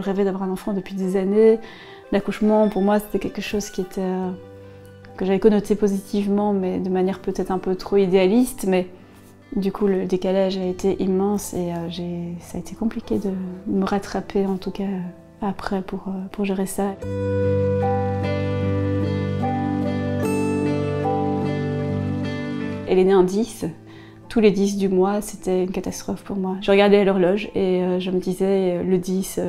rêvais d'avoir un enfant depuis des années. L'accouchement, pour moi, c'était quelque chose que j'avais connoté positivement, mais de manière peut-être un peu trop idéaliste. Mais du coup, le décalage a été immense et ça a été compliqué de me rattraper, en tout cas après, pour gérer ça. Elle est née un 10. Tous les 10 du mois, c'était une catastrophe pour moi. Je regardais l'horloge et je me disais, le 10,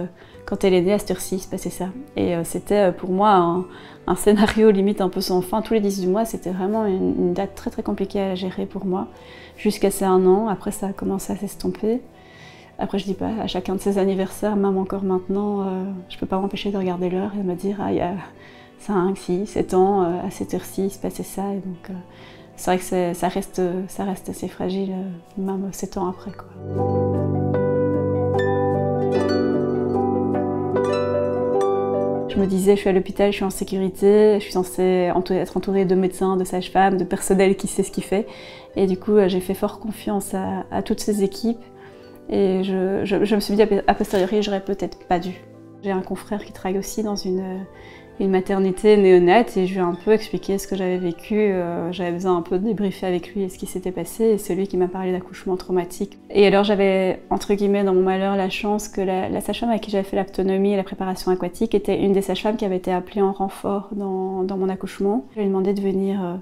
quand elle est née, à cette heure-ci, il se passait ça. Et c'était pour moi un scénario limite un peu sans fin. Tous les 10 du mois, c'était vraiment une date très très compliquée à gérer pour moi. Jusqu'à ces 1 an, après ça a commencé à s'estomper. Après, je dis pas, à chacun de ses anniversaires, même encore maintenant, je peux pas m'empêcher de regarder l'heure et de me dire, ah, il y a 5, 6, 7 ans, à cette heure-ci, il se passait ça. Et donc, c'est vrai que ça reste assez fragile, même 7 ans après, quoi. Je me disais, je suis à l'hôpital, je suis en sécurité, je suis censée être entourée de médecins, de sages-femmes, de personnel qui sait ce qu'il fait. Et du coup, j'ai fait fort confiance à toutes ces équipes. Et je me suis dit, a posteriori, j'aurais peut-être pas dû. J'ai un confrère qui travaille aussi dans une maternité néonate et je lui ai un peu expliqué ce que j'avais vécu. J'avais besoin un peu de débriefer avec lui ce qui s'était passé et c'est lui qui m'a parlé d'accouchement traumatique. Et alors j'avais, entre guillemets, dans mon malheur, la chance que la sage-femme avec qui j'avais fait l'autonomie et la préparation aquatique était une des sages-femmes qui avait été appelée en renfort dans mon accouchement. Je lui ai demandé de venir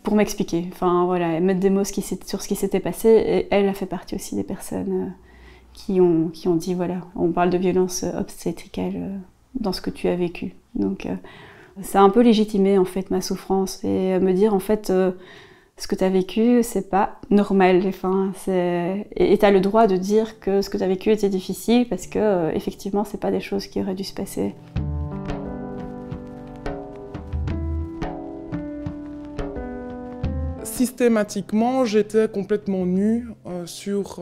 pour m'expliquer, enfin voilà, mettre des mots sur ce qui s'était passé et elle a fait partie aussi des personnes qui ont dit voilà, on parle de violence obstétricale dans ce que tu as vécu. Donc ça a un peu légitimé en fait ma souffrance et me dire en fait ce que tu as vécu c'est pas normal. Enfin, et tu as le droit de dire que ce que tu as vécu était difficile parce que effectivement c'est pas des choses qui auraient dû se passer. Systématiquement, j'étais complètement nue sur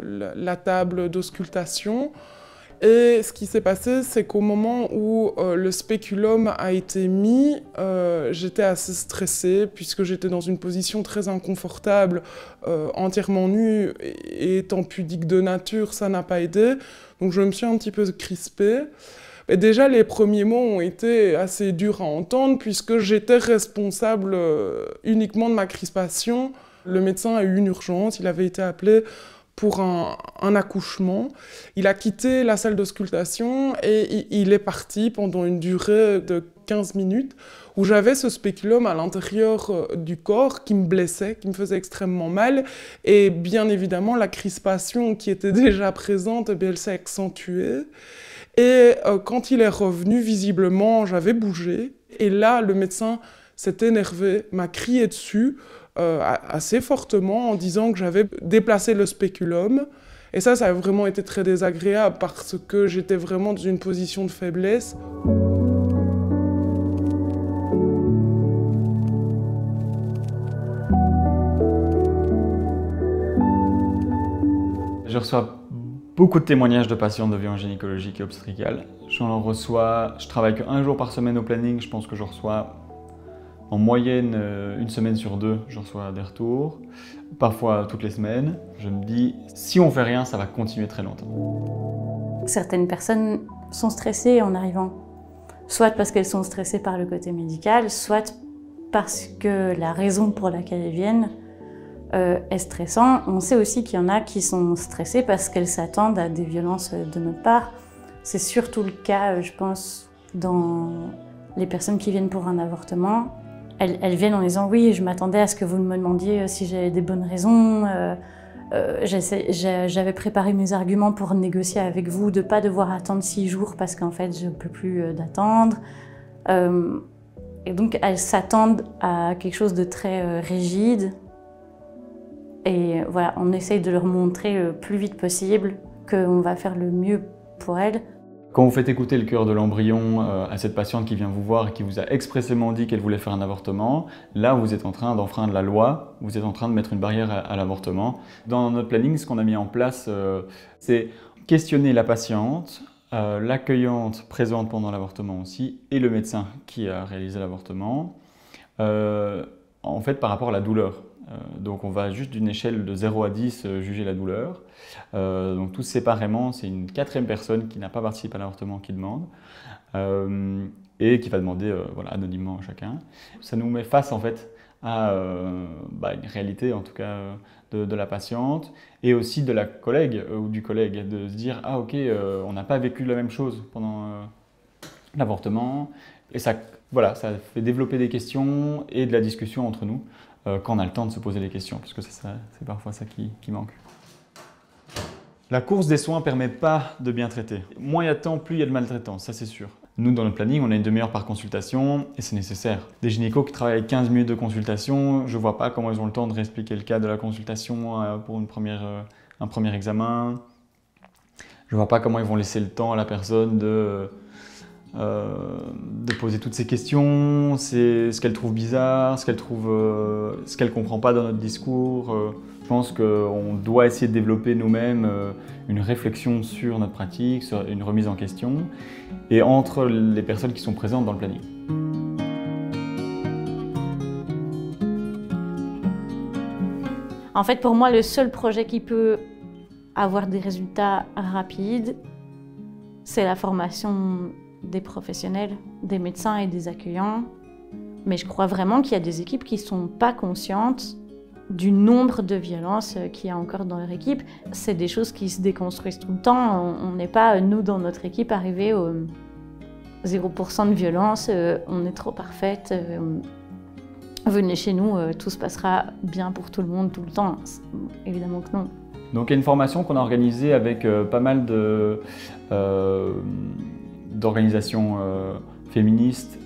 la table d'auscultation. Et ce qui s'est passé, c'est qu'au moment où le spéculum a été mis, j'étais assez stressée puisque j'étais dans une position très inconfortable, entièrement nue et étant pudique de nature, ça n'a pas aidé. Donc je me suis un petit peu crispée. Et déjà, les premiers mots ont été assez durs à entendre puisque j'étais responsable uniquement de ma crispation. Le médecin a eu une urgence, il avait été appelé pour un accouchement. Il a quitté la salle d'auscultation et il est parti pendant une durée de 15 minutes où j'avais ce spéculum à l'intérieur du corps qui me blessait, qui me faisait extrêmement mal. Et bien évidemment, la crispation qui était déjà présente, elle s'est accentuée. Et quand il est revenu, visiblement, j'avais bougé. Et là, le médecin s'est énervé, m'a crié dessus assez fortement en disant que j'avais déplacé le spéculum. Et ça a vraiment été très désagréable parce que j'étais vraiment dans une position de faiblesse. Je reçois beaucoup de témoignages de patients de violences gynécologiques et obstétricales. Je travaille que1 jour par semaine au planning, je pense que je reçois en moyenne 1 semaine sur 2, je reçois des retours, parfois toutes les semaines. Je me dis, si on fait rien, ça va continuer très longtemps. Certaines personnes sont stressées en arrivant, soit parce qu'elles sont stressées par le côté médical, soit parce que la raison pour laquelle elles viennent est stressant. On sait aussi qu'il y en a qui sont stressées parce qu'elles s'attendent à des violences de notre part. C'est surtout le cas, je pense, dans les personnes qui viennent pour un avortement. Elles viennent en disant « oui, je m'attendais à ce que vous me demandiez si j'avais des bonnes raisons. J'avais préparé mes arguments pour négocier avec vous, de ne pas devoir attendre 6 jours parce qu'en fait, je ne peux plus d'attendre. » Et donc, elles s'attendent à quelque chose de très rigide. Et voilà, on essaye de leur montrer le plus vite possible qu'on va faire le mieux pour elles. Quand vous faites écouter le cœur de l'embryon à cette patiente qui vient vous voir et qui vous a expressément dit qu'elle voulait faire un avortement, là vous êtes en train d'enfreindre la loi, vous êtes en train de mettre une barrière à l'avortement. Dans notre planning, ce qu'on a mis en place, c'est questionner la patiente, l'accueillante présente pendant l'avortement aussi, et le médecin qui a réalisé l'avortement, en fait par rapport à la douleur. Donc on va juste d'une échelle de 0 à 10 juger la douleur. Donc tous séparément, c'est une 4e personne qui n'a pas participé à l'avortement qui demande et qui va demander voilà, anonymement à chacun. Ça nous met face en fait à une réalité en tout cas de la patiente et aussi de la collègue ou du collègue, de se dire « Ah ok, on n'a pas vécu la même chose pendant l'avortement » et ça, voilà, ça fait développer des questions et de la discussion entre nous quand on a le temps de se poser les questions, parce que c'est parfois ça qui manque. La course des soins ne permet pas de bien traiter. Moins il y a de temps, plus il y a de maltraitance, ça c'est sûr. Nous, dans notre planning, on a une demi-heure par consultation et c'est nécessaire. Des gynécos qui travaillent avec 15 minutes de consultation, je ne vois pas comment ils ont le temps de réexpliquer le cas de la consultation pour un premier examen. Je ne vois pas comment ils vont laisser le temps à la personne de poser toutes ces questions, c'est ce qu'elle trouve bizarre, ce qu'elle comprend pas dans notre discours. Je pense qu'on doit essayer de développer nous-mêmes une réflexion sur notre pratique, sur une remise en question, et entre les personnes qui sont présentes dans le planning. En fait, pour moi, le seul projet qui peut avoir des résultats rapides, c'est la formation des professionnels, des médecins et des accueillants. Mais je crois vraiment qu'il y a des équipes qui ne sont pas conscientes du nombre de violences qu'il y a encore dans leur équipe. C'est des choses qui se déconstruisent tout le temps. On n'est pas, nous, dans notre équipe, arrivés au 0% de violence. On est trop parfaite. Venez chez nous, tout se passera bien pour tout le monde, tout le temps. Évidemment que non. Donc il y a une formation qu'on a organisée avec pas mal d'organisations féministes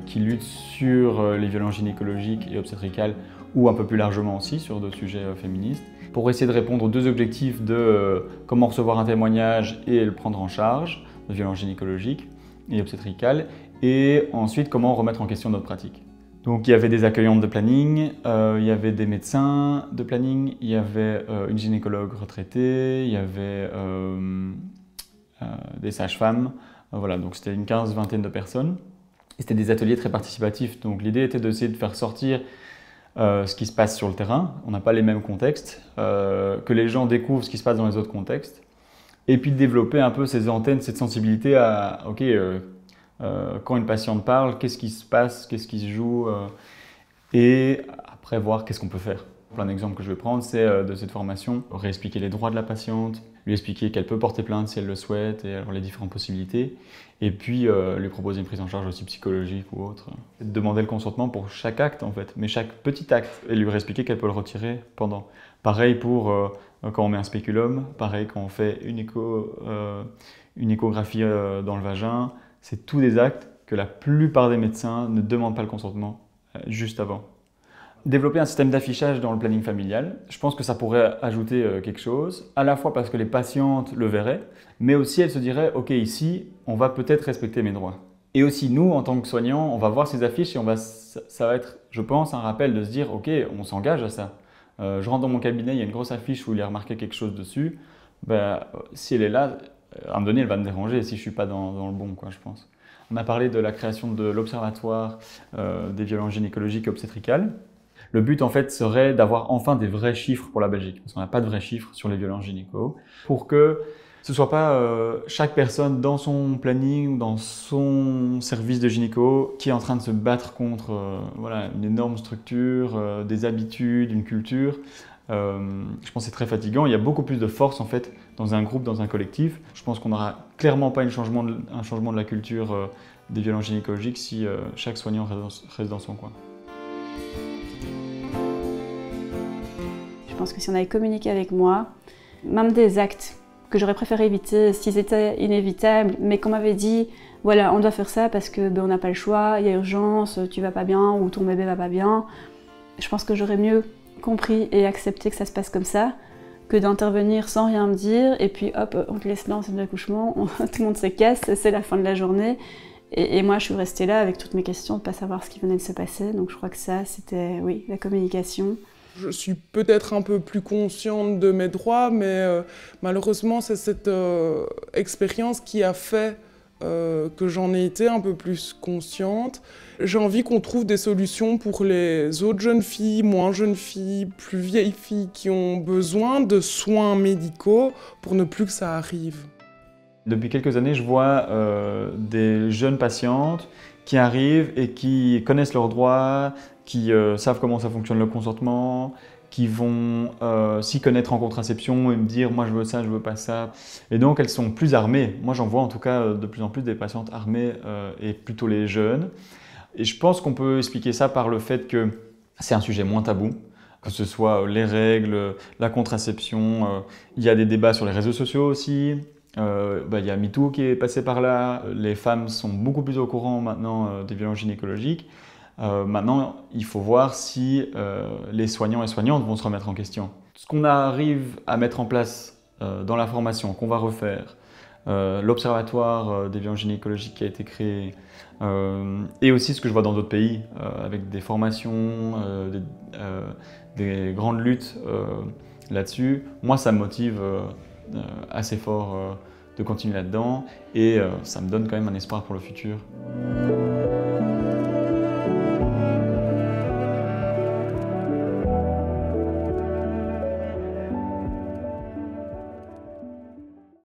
qui luttent sur les violences gynécologiques et obstétricales ou un peu plus largement aussi sur d'autres sujets féministes, pour essayer de répondre aux 2 objectifs de comment recevoir un témoignage et le prendre en charge de violences gynécologiques et obstétricales, et ensuite comment remettre en question notre pratique. Donc il y avait des accueillantes de planning, il y avait des médecins de planning, il y avait une gynécologue retraitée, il y avait des sages-femmes. Voilà, donc c'était une 15-20aine de personnes. Et c'était des ateliers très participatifs. Donc l'idée était d'essayer de faire sortir ce qui se passe sur le terrain. On n'a pas les mêmes contextes, que les gens découvrent ce qui se passe dans les autres contextes. Et puis de développer un peu ces antennes, cette sensibilité à ok, quand une patiente parle, qu'est-ce qui se passe, qu'est-ce qui se joue, et après voir qu'est-ce qu'on peut faire. Plein d'exemples que je vais prendre, c'est de cette formation, réexpliquer les droits de la patiente, lui expliquer qu'elle peut porter plainte si elle le souhaite, et alors les différentes possibilités, et puis lui proposer une prise en charge aussi psychologique ou autre. Demander le consentement pour chaque acte en fait, mais chaque petit acte, et lui réexpliquer qu'elle peut le retirer pendant. Pareil pour quand on met un spéculum, pareil quand on fait une échographie dans le vagin, c'est tous des actes que la plupart des médecins ne demandent pas le consentement juste avant. Développer un système d'affichage dans le planning familial, je pense que ça pourrait ajouter quelque chose, à la fois parce que les patientes le verraient, mais aussi elles se diraient « Ok, ici, on va peut-être respecter mes droits ». Et aussi nous, en tant que soignants, on va voir ces affiches et ça va être, je pense, un rappel de se dire « Ok, on s'engage à ça ». Je rentre dans mon cabinet, il y a une grosse affiche où il y a remarqué quelque chose dessus. Ben, si elle est là, à un moment donné, elle va me déranger si je ne suis pas dans le bon, quoi, je pense. On a parlé de la création de l'Observatoire des violences gynécologiques et obstétricales. Le but, en fait, serait d'avoir enfin des vrais chiffres pour la Belgique, parce qu'on n'a pas de vrais chiffres sur les violences gynéco, pour que ce ne soit pas chaque personne dans son planning ou dans son service de gynéco qui est en train de se battre contre voilà, une énorme structure, des habitudes, une culture. Je pense que c'est très fatigant. Il y a beaucoup plus de force en fait dans un groupe, dans un collectif. Je pense qu'on n'aura clairement pas un changement de la culture des violences gynécologiques si chaque soignant reste dans son coin. Je pense que si on avait communiqué avec moi, même des actes que j'aurais préféré éviter s'ils étaient inévitables, mais qu'on m'avait dit voilà, on doit faire ça parce que on n'a pas le choix, il y a urgence, tu vas pas bien ou ton bébé va pas bien, je pense que j'aurais mieux compris et accepté que ça se passe comme ça que d'intervenir sans rien me dire et puis hop, on te laisse là en scène d'accouchement, tout le monde se casse, c'est la fin de la journée. Et moi, je suis restée là avec toutes mes questions de pas savoir ce qui venait de se passer. Donc je crois que ça, c'était, oui, la communication. Je suis peut-être un peu plus consciente de mes droits, mais malheureusement, c'est cette expérience qui a fait que j'en ai été un peu plus consciente. J'ai envie qu'on trouve des solutions pour les autres jeunes filles, moins jeunes filles, plus vieilles filles qui ont besoin de soins médicaux pour ne plus que ça arrive. Depuis quelques années, je vois des jeunes patientes qui arrivent et qui connaissent leurs droits, qui savent comment ça fonctionne le consentement, qui vont s'y connaître en contraception et me dire « moi je veux ça, je veux pas ça ». Et donc elles sont plus armées. Moi j'en vois en tout cas de plus en plus des patientes armées et plutôt les jeunes. Et je pense qu'on peut expliquer ça par le fait que c'est un sujet moins tabou, que ce soit les règles, la contraception. Il y a des débats sur les réseaux sociaux aussi. Il y a MeToo qui est passé par là. Les femmes sont beaucoup plus au courant maintenant des violences gynécologiques. Maintenant, il faut voir si les soignants et soignantes vont se remettre en question. Ce qu'on arrive à mettre en place dans la formation qu'on va refaire, l'observatoire des violences gynécologiques qui a été créé, et aussi ce que je vois dans d'autres pays, avec des formations, des grandes luttes là-dessus, moi ça me motive assez fort de continuer là-dedans et ça me donne quand même un espoir pour le futur.